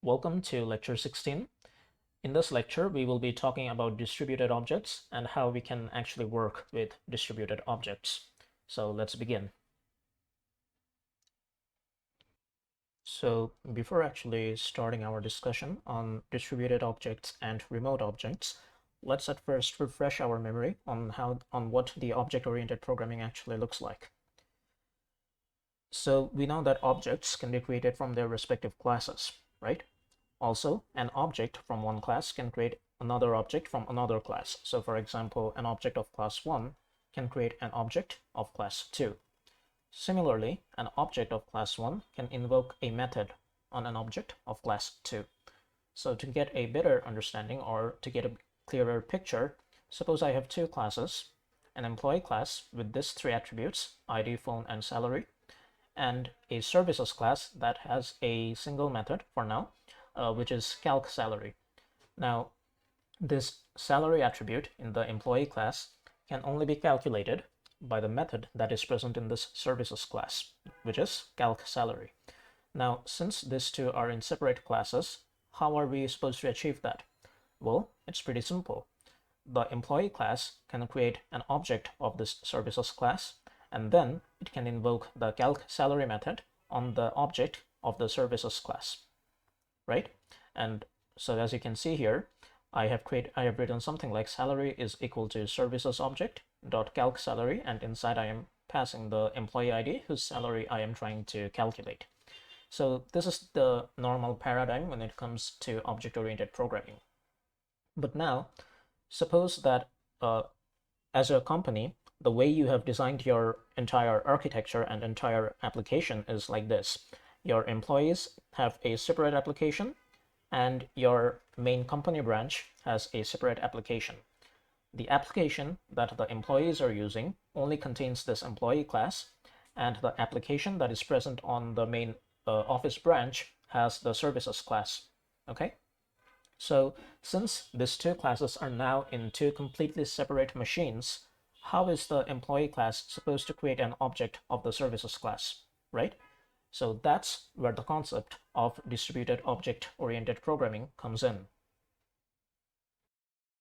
Welcome to lecture 16. In this lecture, we will be talking about distributed objects and how we can actually work with distributed objects. So let's begin. So before actually starting our discussion on distributed objects and remote objects, let's at first refresh our memory on what the object-oriented programming actually looks like. So we know that objects can be created from their respective classes, right? Also, an object from one class can create another object from another class. So for example, an object of class 1 can create an object of class 2. Similarly, an object of class 1 can invoke a method on an object of class 2. So to get a better understanding or to get a clearer picture, suppose I have two classes, an employee class with these three attributes, ID, phone, and salary, and a services class that has a single method for now, which is calc salary. Now, this salary attribute in the employee class can only be calculated by the method that is present in this services class, which is calc salary. Now, since these two are in separate classes, how are we supposed to achieve that? Well, it's pretty simple. The employee class can create an object of this services class, and then it can invoke the calc salary method on the object of the services class, right? And so as you can see here, I have written something like salary is equal to services object dot calc salary, and inside I am passing the employee ID whose salary I am trying to calculate. So this is the normal paradigm when it comes to object-oriented programming. But now, suppose that as a company, the way you have designed your entire architecture and entire application is like this. Your employees have a separate application, and your main company branch has a separate application. The application that the employees are using only contains this employee class, and the application that is present on the main office branch has the services class. Okay? So since these two classes are now in two completely separate machines, how is the employee class supposed to create an object of the services class, right? So that's where the concept of distributed object-oriented programming comes in.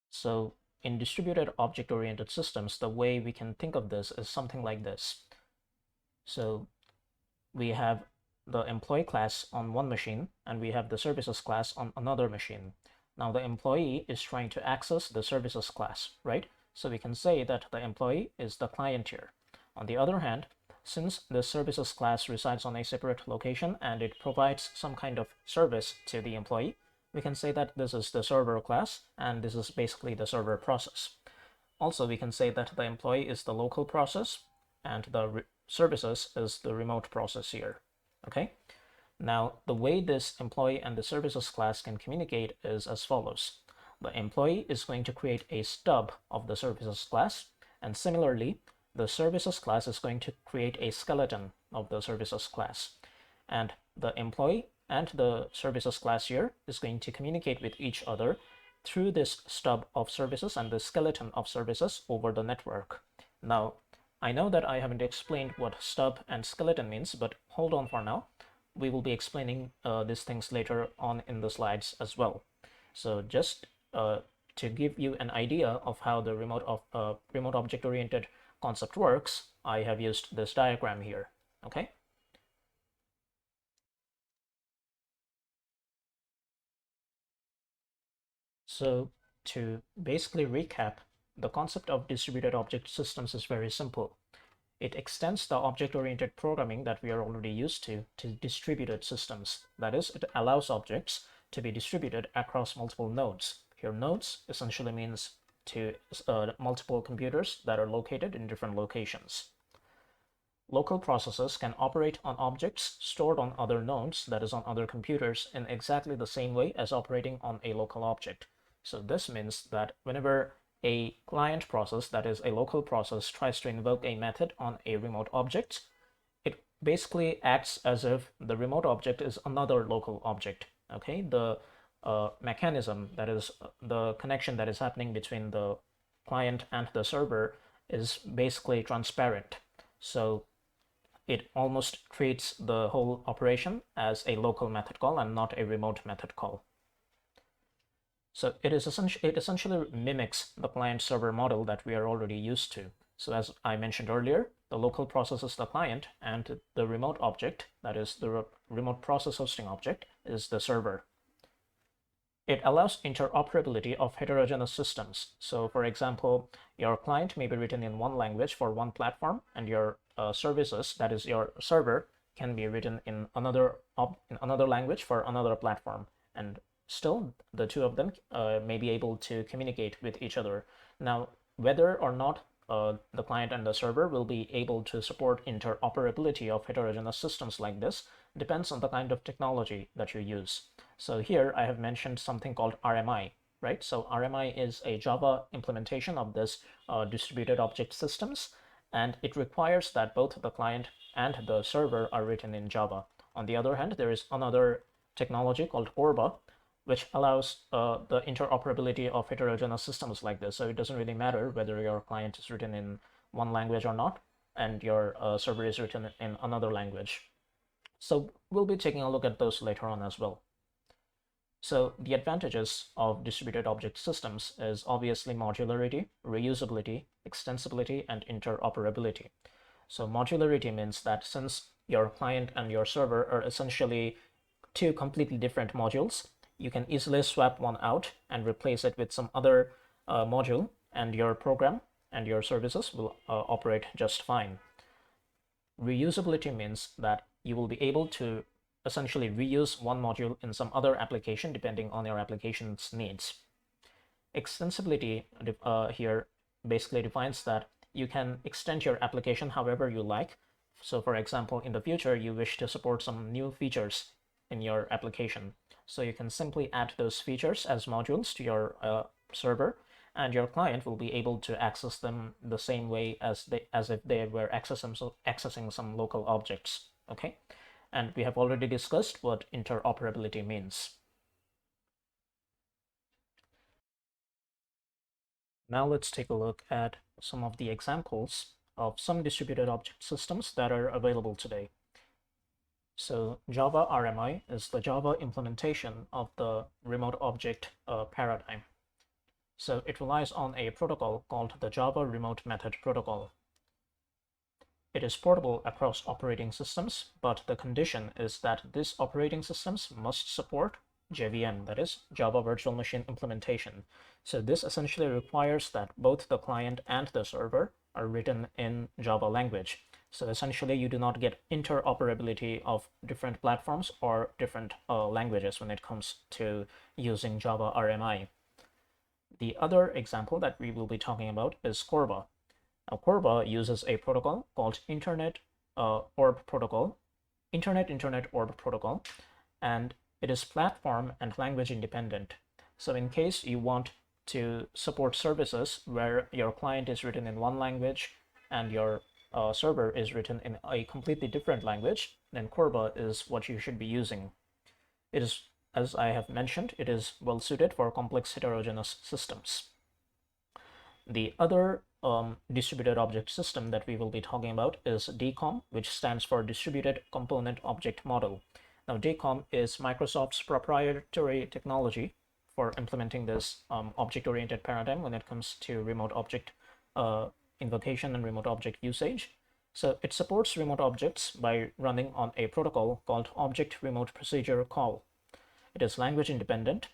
So in distributed object-oriented systems, the way we can think of this is something like this. So we have the employee class on one machine, and we have the services class on another machine. Now the employee is trying to access the services class, right? So we can say that the employee is the client here. On the other hand, since the services class resides on a separate location and it provides some kind of service to the employee, we can say that this is the server class and this is basically the server process. Also, we can say that the employee is the local process and the services is the remote process here. Okay? Now, the way this employee and the services class can communicate is as follows. The employee is going to create a stub of the services class, and similarly, the services class is going to create a skeleton of the services class. And the employee and the services class here is going to communicate with each other through this stub of services and the skeleton of services over the network. Now, I know that I haven't explained what stub and skeleton means, but hold on for now. We will be explaining these things later on in the slides as well. So just to give you an idea of how the remote object-oriented concept works, I have used this diagram here. Okay. So to basically recap, the concept of distributed object systems is very simple. It extends the object-oriented programming that we are already used to distributed systems. That is, it allows objects to be distributed across multiple nodes. Here, nodes essentially means to multiple computers that are located in different locations. Local processes can operate on objects stored on other nodes, that is on other computers, in exactly the same way as operating on a local object. So this means that whenever a client process, that is a local process, tries to invoke a method on a remote object, it basically acts as if the remote object is another local object. Okay, the mechanism, that is the connection that is happening between the client and the server, is basically transparent. So it almost treats the whole operation as a local method call and not a remote method call. So it essentially mimics the client-server model that we are already used to. So as I mentioned earlier, the local process is the client and the remote object, that is the remote process hosting object, is the server. It allows interoperability of heterogeneous systems. So for example, your client may be written in one language for one platform, and your services, that is your server, can be written in another language for another platform. And still, the two of them may be able to communicate with each other. Now, whether or not the client and the server will be able to support interoperability of heterogeneous systems like this depends on the kind of technology that you use. So here I have mentioned something called RMI, right? So RMI is a Java implementation of this distributed object systems, and it requires that both the client and the server are written in Java. On the other hand, there is another technology called CORBA, which allows the interoperability of heterogeneous systems like this. So it doesn't really matter whether your client is written in one language or not, and your server is written in another language. So we'll be taking a look at those later on as well. So the advantages of distributed object systems is obviously modularity, reusability, extensibility, and interoperability. So modularity means that since your client and your server are essentially two completely different modules, you can easily swap one out and replace it with some other module, and your program and your services will operate just fine. Reusability means that you will be able to essentially reuse one module in some other application depending on your application's needs. Extensibility here basically defines that you can extend your application however you like. So for example, in the future, you wish to support some new features in your application. So you can simply add those features as modules to your server, and your client will be able to access them the same way as if they were accessing some local objects. Okay, and we have already discussed what interoperability means. Now let's take a look at some of the examples of some distributed object systems that are available today. So Java RMI is the Java implementation of the remote object paradigm. So it relies on a protocol called the Java Remote Method Protocol. It is portable across operating systems, but the condition is that these operating systems must support JVM, that is Java Virtual Machine implementation. So this essentially requires that both the client and the server are written in Java language. So essentially you do not get interoperability of different platforms or different languages when it comes to using Java RMI. The other example that we will be talking about is CORBA. Now, CORBA uses a protocol called Internet Orb Protocol, Internet Orb Protocol, and it is platform and language independent. So in case you want to support services where your client is written in one language and your server is written in a completely different language, then CORBA is what you should be using. It is, as I have mentioned, it is well suited for complex heterogeneous systems. The other distributed object system that we will be talking about is DCOM, which stands for Distributed Component Object Model. Now, DCOM is Microsoft's proprietary technology for implementing this object-oriented paradigm when it comes to remote object invocation and remote object usage. So it supports remote objects by running on a protocol called Object Remote Procedure Call. It is language independent,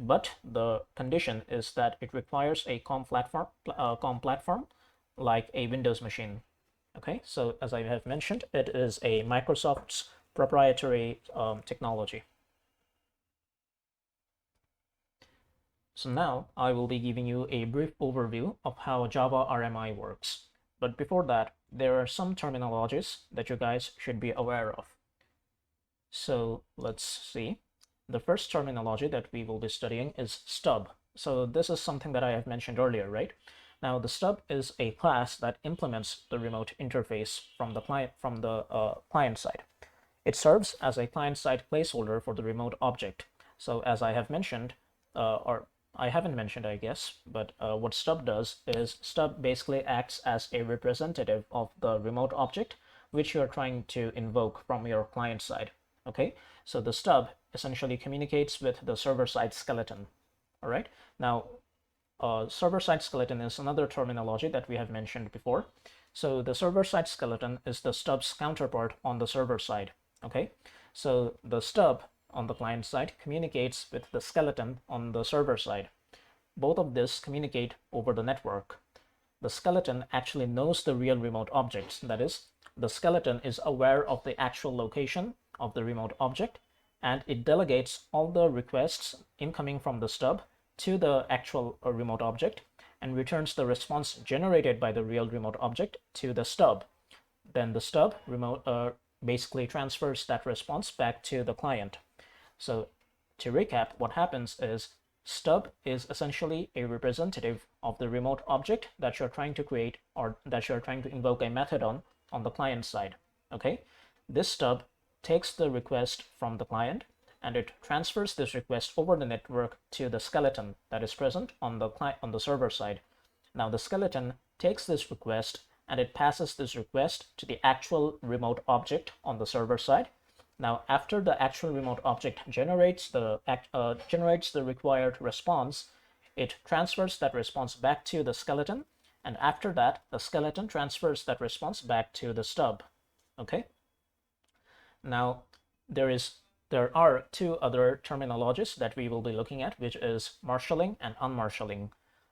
but the condition is that it requires a COM platform like a Windows machine. Okay, so as I have mentioned, it is a Microsoft's proprietary technology. So now I will be giving you a brief overview of how Java RMI works. But before that, there are some terminologies that you guys should be aware of. So let's see. The first terminology that we will be studying is stub. So this is something that I have mentioned earlier, right? Now the stub is a class that implements the remote interface from the client side. It serves as a client-side placeholder for the remote object. So as I have mentioned, or I haven't mentioned, I guess, but what stub does is stub basically acts as a representative of the remote object which you're trying to invoke from your client side. Okay, so the stub essentially communicates with the server-side skeleton. All right, now server-side skeleton is another terminology that we have mentioned before. So the server-side skeleton is the stub's counterpart on the server side. Okay, so the stub on the client side communicates with the skeleton on the server side. Both of this communicate over the network. The skeleton actually knows the real remote objects. That is, the skeleton is aware of the actual location of the remote object, and it delegates all the requests incoming from the stub to the actual remote object and returns the response generated by the real remote object to the stub. Then the stub basically transfers that response back to the client. So to recap, what happens is stub is essentially a representative of the remote object that you're trying to create or that you're trying to invoke a method on the client side. Okay, this stub takes the request from the client and it transfers this request over the network to the skeleton that is present on the server side. Now the skeleton takes this request and it passes this request to the actual remote object on the server side. Now, after the actual remote object generates the required response, it transfers that response back to the skeleton, and after that, the skeleton transfers that response back to the stub. Okay. Now, there are two other terminologies that we will be looking at, which is marshalling and unmarshalling.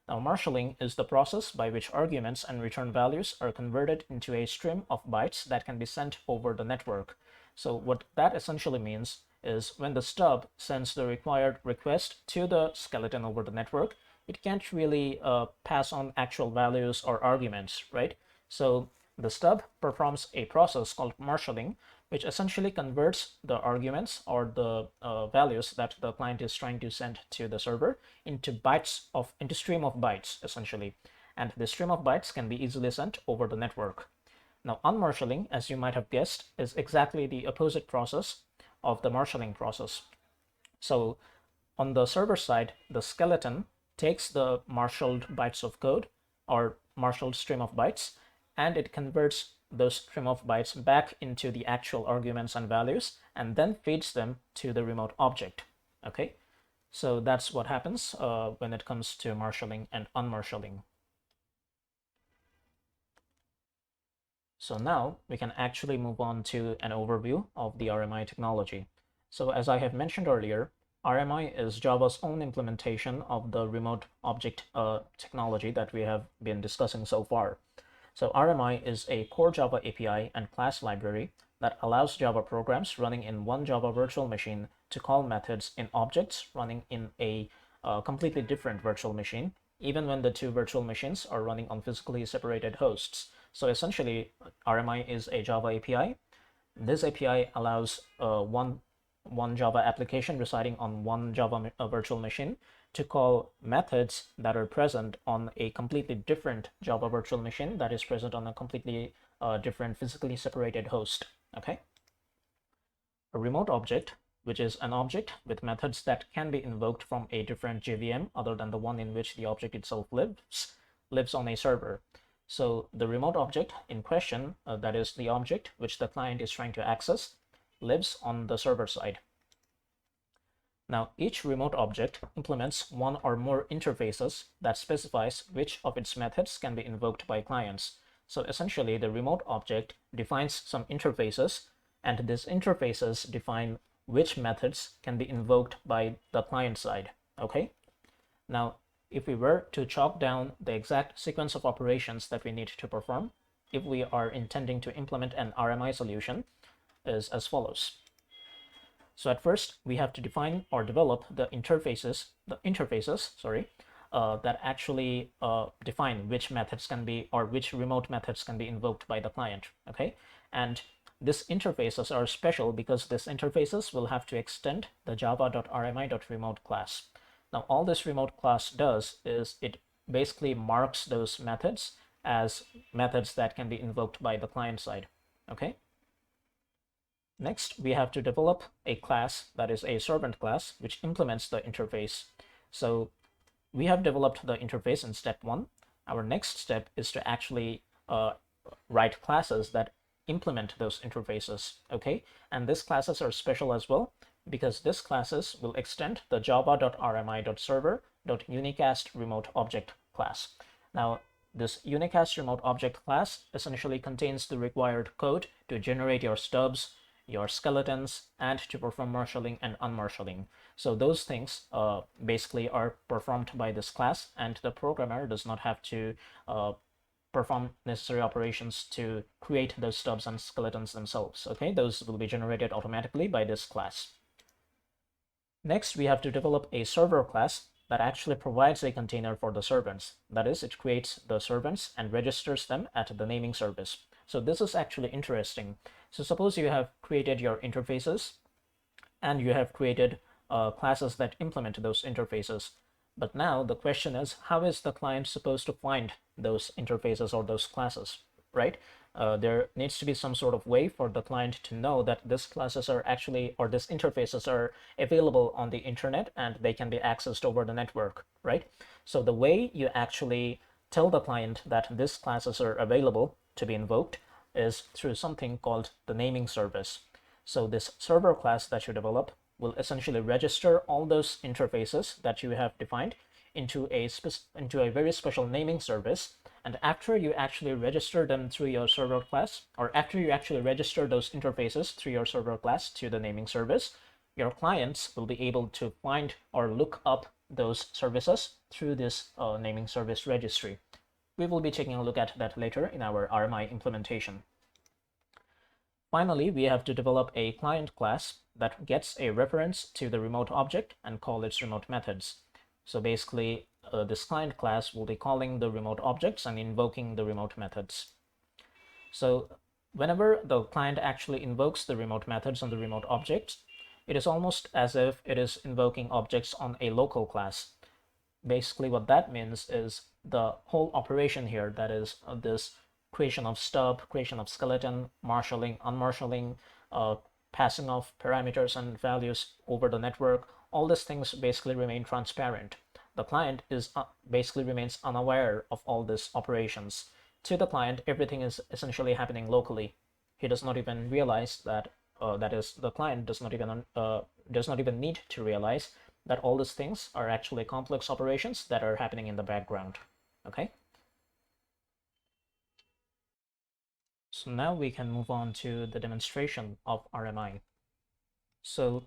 Now, marshalling is the process by which arguments and return values are converted into a stream of bytes that can be sent over the network. So what that essentially means is when the stub sends the required request to the skeleton over the network, it can't really pass on actual values or arguments, right? So the stub performs a process called marshalling, which essentially converts the arguments or the values that the client is trying to send to the server into stream of bytes, essentially. And the stream of bytes can be easily sent over the network. Now, unmarshalling, as you might have guessed, is exactly the opposite process of the marshalling process. So on the server side, the skeleton takes the marshaled bytes of code or marshaled stream of bytes, and it converts those stream of bytes back into the actual arguments and values, and then feeds them to the remote object. Okay, so that's what happens when it comes to marshalling and unmarshalling. So now we can actually move on to an overview of the RMI technology. So as I have mentioned earlier, RMI is Java's own implementation of the remote object technology that we have been discussing so far. So RMI is a core Java API and class library that allows Java programs running in one Java virtual machine to call methods in objects running in a completely different virtual machine, even when the two virtual machines are running on physically separated hosts. So essentially, RMI is a Java API. This API allows one Java application residing on one Java virtual machine to call methods that are present on a completely different Java virtual machine that is present on a completely different physically separated host. Okay. A remote object, which is an object with methods that can be invoked from a different JVM other than the one in which the object itself lives on a server. So the remote object in question, that is the object which the client is trying to access, lives on the server side. Now, each remote object implements one or more interfaces that specifies which of its methods can be invoked by clients. So essentially, the remote object defines some interfaces, and these interfaces define which methods can be invoked by the client side. Okay? Now, if we were to chalk down the exact sequence of operations that we need to perform, if we are intending to implement an RMI solution, is as follows. So at first, we have to define or develop the interfaces that actually define which methods can be, or which remote methods can be invoked by the client. Okay, and these interfaces are special because these interfaces will have to extend the java.rmi.remote class. Now, all this remote class does is it basically marks those methods as methods that can be invoked by the client side. Okay. Next, we have to develop a class that is a servant class, which implements the interface. So we have developed the interface in step 1. Our next step is to actually write classes that implement those interfaces. Okay, and these classes are special as well because these classes will extend the java.rmi.server.unicast remote object class. Now, this unicast remote object class essentially contains the required code to generate your stubs, your skeletons, and to perform marshalling and unmarshalling. So those things basically are performed by this class, and the programmer does not have to perform necessary operations to create those stubs and skeletons themselves. Okay, those will be generated automatically by this class. Next, we have to develop a server class that actually provides a container for the servants. That is, it creates the servants and registers them at the naming service. So this is actually interesting. So suppose you have created your interfaces and you have created classes that implement those interfaces. But now the question is, how is the client supposed to find those interfaces or those classes, right? There needs to be some sort of way for the client to know that these classes are actually, or these interfaces are available on the internet and they can be accessed over the network, right? So the way you actually tell the client that these classes are available to be invoked is through something called the naming service. So this server class that you develop will essentially register all those interfaces that you have defined into a very special naming service. And after you actually register them through your server class, or after you actually register those interfaces through your server class to the naming service, your clients will be able to find or look up those services through this naming service registry. We will be taking a look at that later in our RMI implementation. Finally, we have to develop a client class that gets a reference to the remote object and call its remote methods. So basically, this client class will be calling the remote objects and invoking the remote methods. So whenever the client actually invokes the remote methods on the remote objects, it is almost as if it is invoking objects on a local class. Basically, what that means is the whole operation here, that is this creation of stub, creation of skeleton, marshalling, unmarshalling, passing of parameters and values over the network, all these things basically remain transparent. The client is basically remains unaware of all these operations. To the client, everything is essentially happening locally. He does not even realize that, that is, the client does not even need to realize that all these things are actually complex operations that are happening in the background. Okay. So now we can move on to the demonstration of RMI. So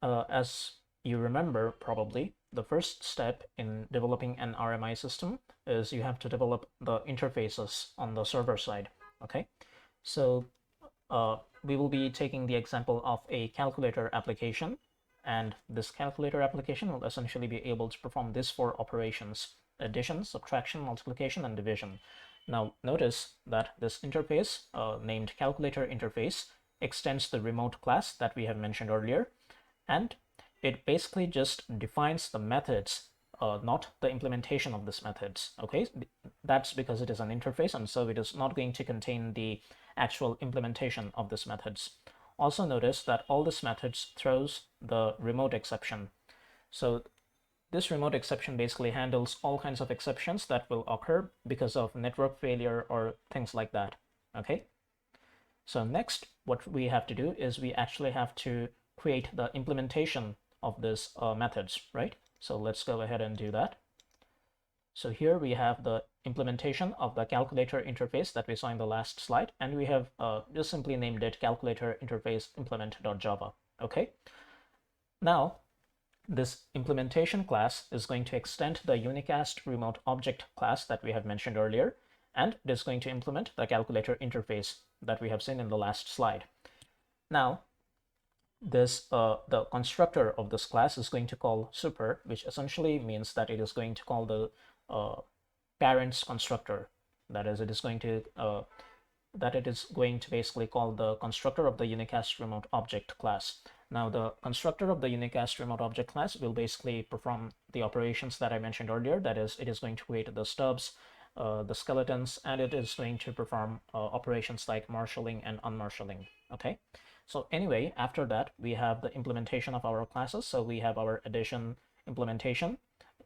as you remember, probably, the first step in developing an RMI system is you have to develop the interfaces on the server side. Okay. So we will be taking the example of a calculator application, and this calculator application will essentially be able to perform these four operations: addition, subtraction, multiplication, and division. Now notice that this interface named calculator interface extends the remote class that we have mentioned earlier, and it basically just defines the methods, not the implementation of these methods. Okay, that's because it is an interface, and so it is not going to contain the actual implementation of these methods. Also notice that all these methods throws the remote exception. So this remote exception basically handles all kinds of exceptions that will occur because of network failure or things like that. Okay. So next, what we have to do is we actually have to create the implementation of this methods, right? So let's go ahead and do that. So here we have the implementation of the calculator interface that we saw in the last slide, and we have just simply named it calculator interface implement.java. Okay. Now, this implementation class is going to extend the unicast remote object class that we have mentioned earlier, and it is going to implement the calculator interface that we have seen in the last slide. Now, this the constructor of this class is going to call super, which essentially means that it is going to call the parents constructor. That is, it is going to basically call the constructor of the unicast remote object class. Now, the constructor of the unicast remote object class will basically perform the operations that I mentioned earlier. That is, it is going to create the stubs, the skeletons, and it is going to perform operations like marshalling and unmarshalling. Okay. So anyway, after that, we have the implementation of our classes. So we have our addition implementation,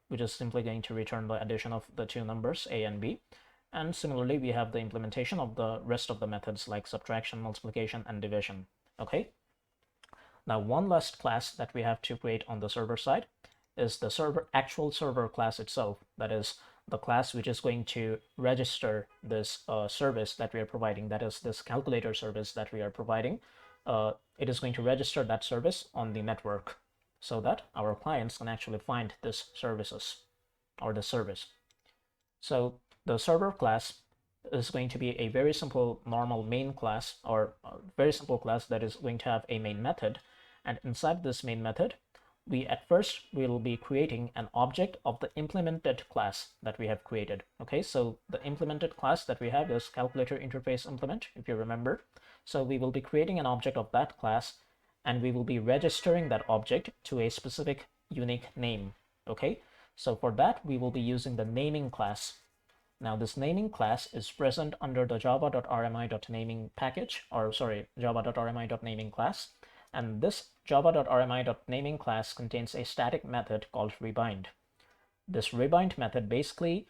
which is simply going to return the addition of the two numbers, a and b. And similarly, we have the implementation of the rest of the methods like subtraction, multiplication, and division. Okay. Now, one last class that we have to create on the server side is the actual server class itself. That is the class which is going to register this service that we are providing. That is this calculator service that we are providing. It is going to register that service on the network so that our clients can actually find this services or the service. So the server class is going to be a very simple normal main class, or a very simple class that is going to have a main method. And inside this main method, we will be creating an object of the implemented class that we have created. Okay, so the implemented class that we have is calculator interface implement, if you remember. So we will be creating an object of that class, and we will be registering that object to a specific unique name. Okay, so for that, we will be using the naming class. Now this naming class is present under the java.rmi.naming package, or sorry, java.rmi.naming class. And this java.rmi.naming class contains a static method called rebind. This rebind method basically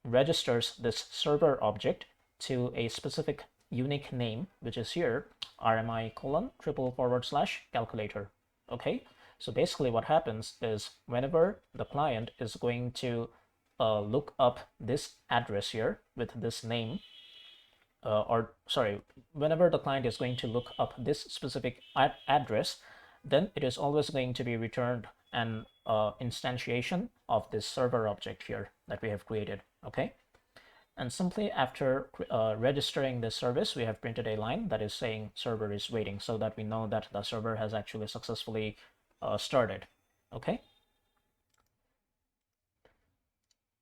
registers this server object to a specific unique name, which is here rmi:/calculator. Okay, so basically what happens is whenever the client is going to look up this address here with this name, whenever the client is going to look up this specific address, then it is always going to be returned an instantiation of this server object here that we have created. Okay, and simply after registering this service, we have printed a line that is saying server is waiting, so that we know that the server has actually successfully started. Okay,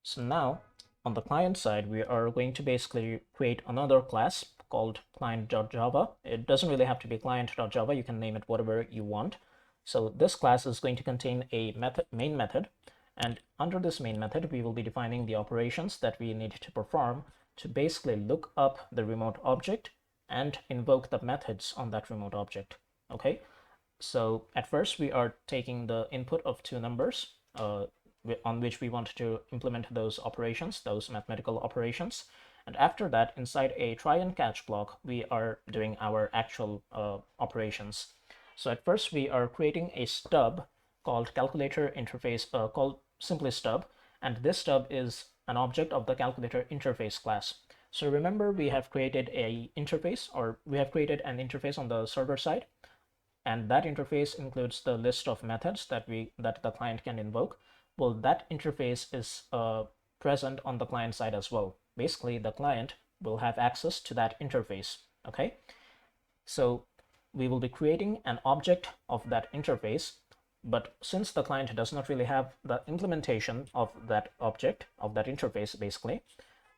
so now on the client side, we are going to basically create another class called client.java. It doesn't really have to be client.java. You can name it whatever you want. So this class is going to contain a main method. And under this main method, we will be defining the operations that we need to perform to basically look up the remote object and invoke the methods on that remote object. Okay, so at first we are taking the input of two numbers on which we want to implement those operations, those mathematical operations. And after that, inside a try and catch block, we are doing our actual operations. So at first we are creating a stub called calculator interface, called simply stub. And this stub is an object of the calculator interface class. So remember, we have created an interface on the server side. And that interface includes the list of methods that the client can invoke. Well, that interface is present on the client side as well. Basically, the client will have access to that interface. Okay, so we will be creating an object of that interface, but since the client does not really have the implementation of that object, of that interface, basically,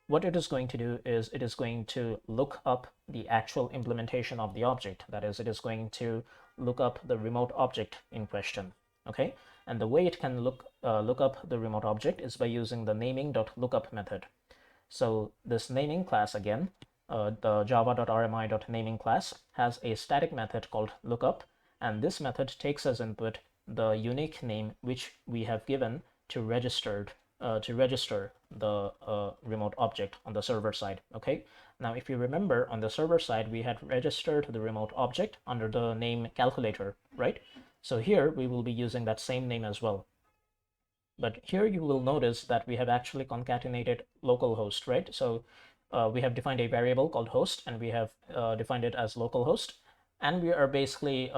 what it is going to do is it is going to look up the actual implementation of the object. That is, it is going to look up the remote object in question. Okay, and the way it can look up the remote object is by using the naming.lookup method. So this naming class again, the java.rmi.naming class has a static method called lookup, and this method takes as input the unique name which we have given to register the remote object on the server side. Okay, now if you remember, on the server side we had registered the remote object under the name calculator, right? So here we will be using that same name as well. But here you will notice that we have actually concatenated localhost, right? So we have defined a variable called host, and we have defined it as localhost. And we are basically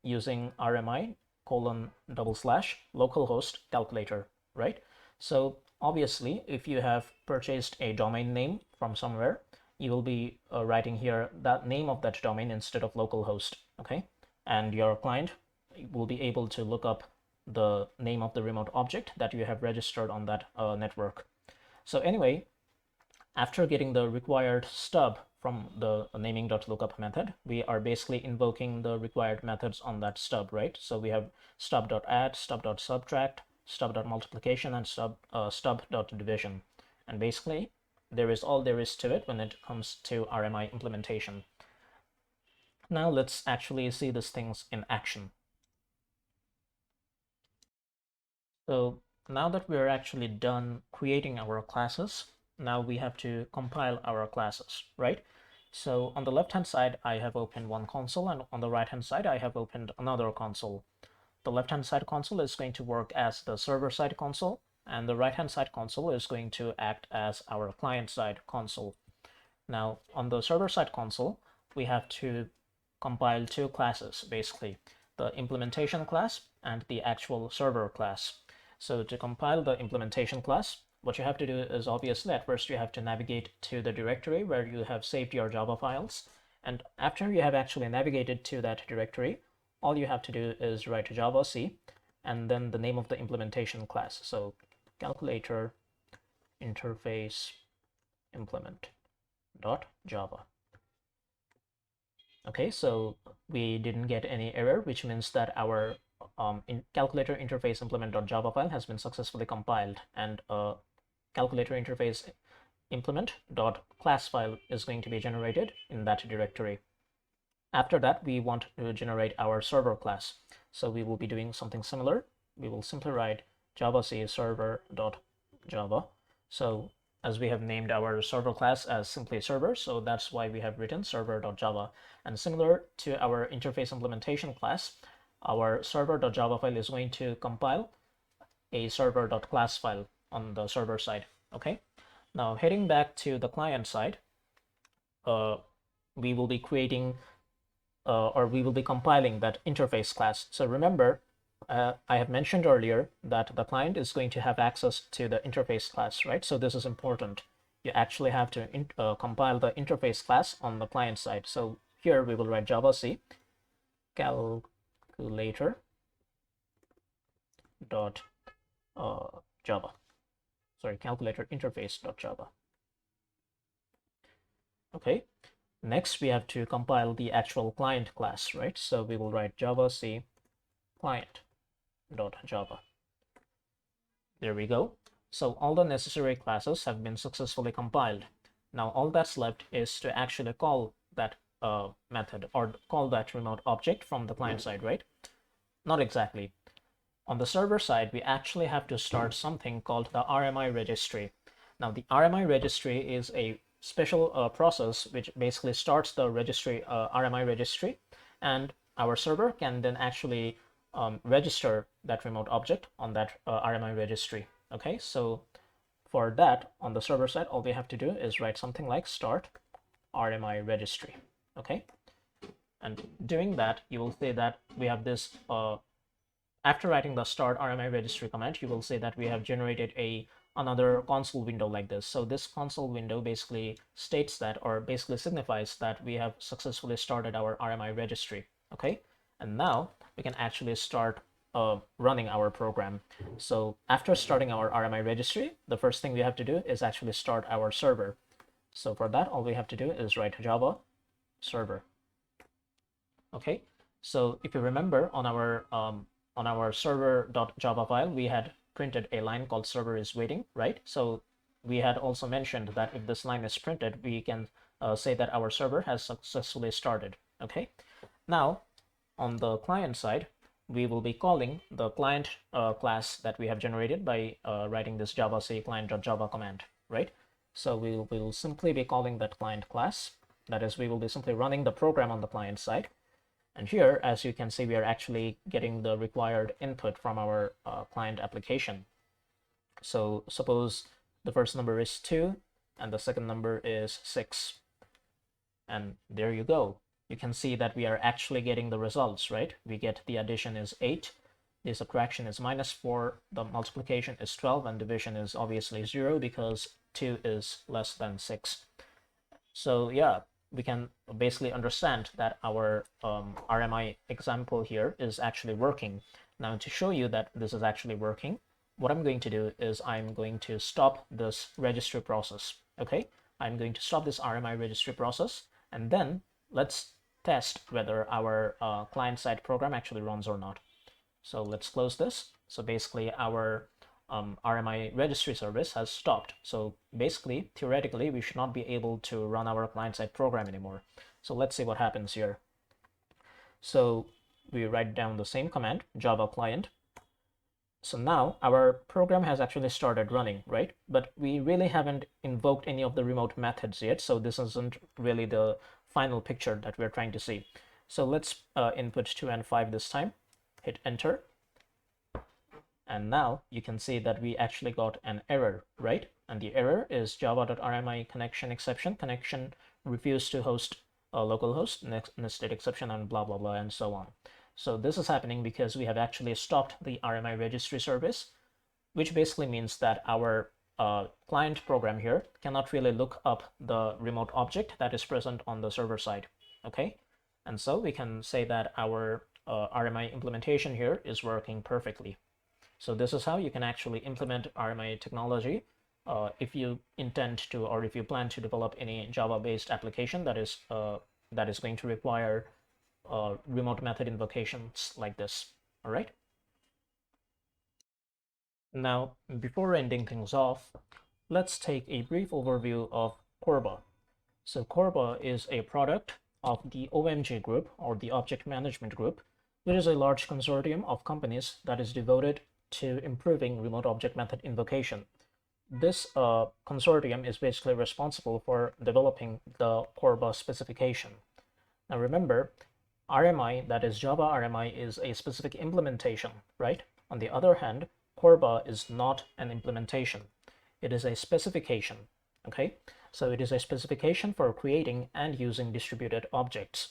using rmi:/localhost calculator, right? So obviously, if you have purchased a domain name from somewhere, you will be writing here that name of that domain instead of localhost, okay? And your client will be able to look up the name of the remote object that you have registered on that network. So anyway, after getting the required stub from the naming.lookup method, we are basically invoking the required methods on that stub, right? So we have stub.add, stub.subtract, stub.multiplication, and stub.division. And basically, there is all there is to it when it comes to RMI implementation. Now let's actually see these things in action. So now that we are actually done creating our classes, now we have to compile our classes, right? So on the left hand side, I have opened one console, and on the right hand side, I have opened another console. The left hand side console is going to work as the server side console, and the right hand side console is going to act as our client side console. Now on the server side console, we have to compile two classes, basically the implementation class and the actual server class. So to compile the implementation class, what you have to do is, obviously, at first you have to navigate to the directory where you have saved your Java files. And after you have actually navigated to that directory, all you have to do is write javac and then the name of the implementation class. So calculator interface implement dot java. Okay, so we didn't get any error, which means that our calculator interface implement.java file has been successfully compiled, and calculator interface implement.class file is going to be generated in that directory. After that, we want to generate our server class. So we will be doing something similar. We will simply write javac server.java. So as we have named our server class as simply server, so that's why we have written server.java. And similar to our interface implementation class, our server.java file is going to compile a server.class file on the server side. Okay, now heading back to the client side, we will be creating or we will be compiling that interface class. So remember, I have mentioned earlier that the client is going to have access to the interface class, right? So this is important. You actually have to compile the interface class on the client side. So here we will write javac calculator dot java. Sorry, calculator interface dot java. Okay. Next, we have to compile the actual client class, right? So we will write javac client.java. There we go. So all the necessary classes have been successfully compiled. Now all that's left is to actually call that method or call that remote object from the client side, right? Not exactly. On the server side, we actually have to start something called the RMI registry. Now the RMI registry is a special process which basically starts the registry RMI registry, and our server can then actually register that remote object on that RMI registry. Okay, so for that, on the server side, all we have to do is write something like start RMI registry. Okay, and doing that, you will say that we have this after writing the start RMI registry command, you will say that we have generated another console window like this. So this console window basically states that, or basically signifies that we have successfully started our RMI registry. Okay, and now we can actually start running our program. So after starting our RMI registry, the first thing we have to do is actually start our server. So for that, all we have to do is write java server. Okay, so if you remember, on our server.java file, we had printed a line called server is waiting, right? So we had also mentioned that if this line is printed, we can say that our server has successfully started. Okay, now on the client side, we will be calling the client class that we have generated by writing this javac client.java command, right? So we will simply be calling that client class. That is, we will be simply running the program on the client side. And here, as you can see, we are actually getting the required input from our client application. So suppose the first number is 2 and the second number is 6. And there you go. You can see that we are actually getting the results, right? We get the addition is 8, the subtraction is -4, the multiplication is 12, and division is obviously 0 because 2 is less than 6. So yeah, we can basically understand that our RMI example here is actually working. Now, to show you that this is actually working, what I'm going to do is I'm going to stop this registry process. Okay, I'm going to stop this RMI registry process, and then let's test whether our client-side program actually runs or not. So let's close this. So basically our RMI registry service has stopped. So basically, theoretically, we should not be able to run our client-side program anymore. So let's see what happens here. So we write down the same command, java client, So now our program has actually started running, right? But we really haven't invoked any of the remote methods yet. So this isn't really the final picture that we're trying to see. So let's input 2 and 5 this time, hit enter. And now you can see that we actually got an error, right? And the error is java.rmi connection exception, connection refused to host a localhost, nested exception, and blah, blah, blah, and so on. So this is happening because we have actually stopped the RMI registry service, which basically means that our client program here cannot really look up the remote object that is present on the server side, okay? And so we can say that our RMI implementation here is working perfectly. So this is how you can actually implement RMI technology if you intend to, or if you plan to develop any Java-based application that is going to require remote method invocations like this. All right. Now, before ending things off, let's take a brief overview of CORBA. So CORBA is a product of the OMG group, or the Object Management Group, which is a large consortium of companies that is devoted to improving remote object method invocation. This consortium is basically responsible for developing the CORBA specification. Now remember, RMI, that is Java RMI, is a specific implementation, right? On the other hand, CORBA is not an implementation. It is a specification, okay? So it is a specification for creating and using distributed objects.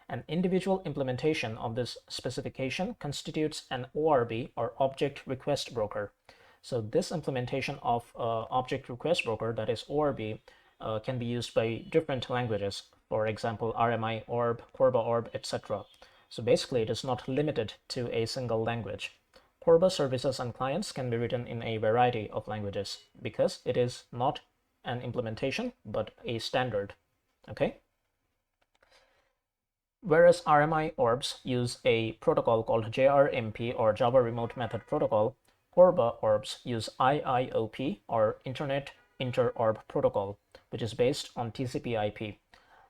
An individual implementation of this specification constitutes an ORB, or Object Request Broker. So this implementation of Object Request Broker, that is ORB, can be used by different languages. For example, RMI orb, CORBA orb, etc. So basically it is not limited to a single language. CORBA services and clients can be written in a variety of languages because it is not an implementation, but a standard, okay? Whereas RMI orbs use a protocol called JRMP, or Java Remote Method Protocol, CORBA orbs use IIOP, or Internet Inter-Orb Protocol, which is based on TCP/IP.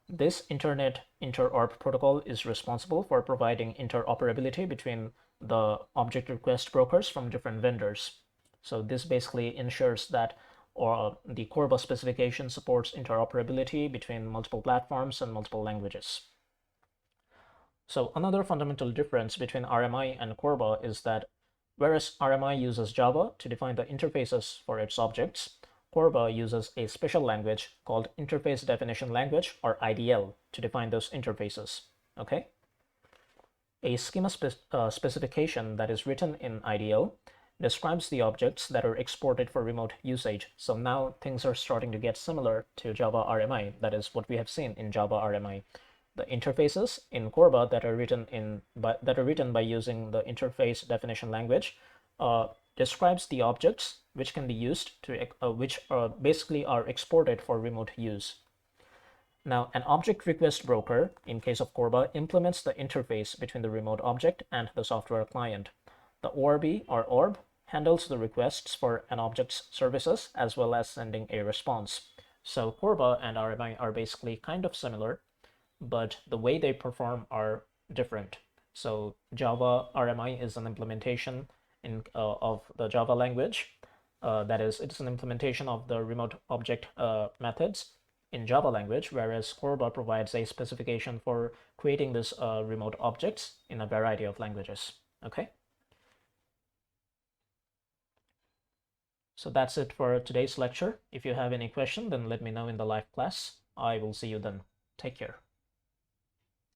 This Internet Inter-Orb Protocol is responsible for providing interoperability between the object request brokers from different vendors. So this basically ensures that the CORBA specification supports interoperability between multiple platforms and multiple languages. So another fundamental difference between RMI and CORBA is that whereas RMI uses Java to define the interfaces for its objects, CORBA uses a special language called Interface Definition Language, or IDL, to define those interfaces, okay? A schema specification that is written in IDL describes the objects that are exported for remote usage. So now things are starting to get similar to Java RMI. That is what we have seen in Java RMI. The interfaces in CORBA that are written by using the interface definition language describes the objects which can be used to basically are exported for remote use. Now, an object request broker, in case of CORBA, implements the interface between the remote object and the software client. The ORB, or orb, handles the requests for an object's services as well as sending a response. So CORBA and RMI are basically kind of similar, but the way they perform are different. So Java RMI is an implementation of the Java language. That is, it's an implementation of the remote object methods in Java language, whereas CORBA provides a specification for creating this remote objects in a variety of languages. Okay. So that's it for today's lecture. If you have any question, then let me know in the live class. I will see you then. Take care.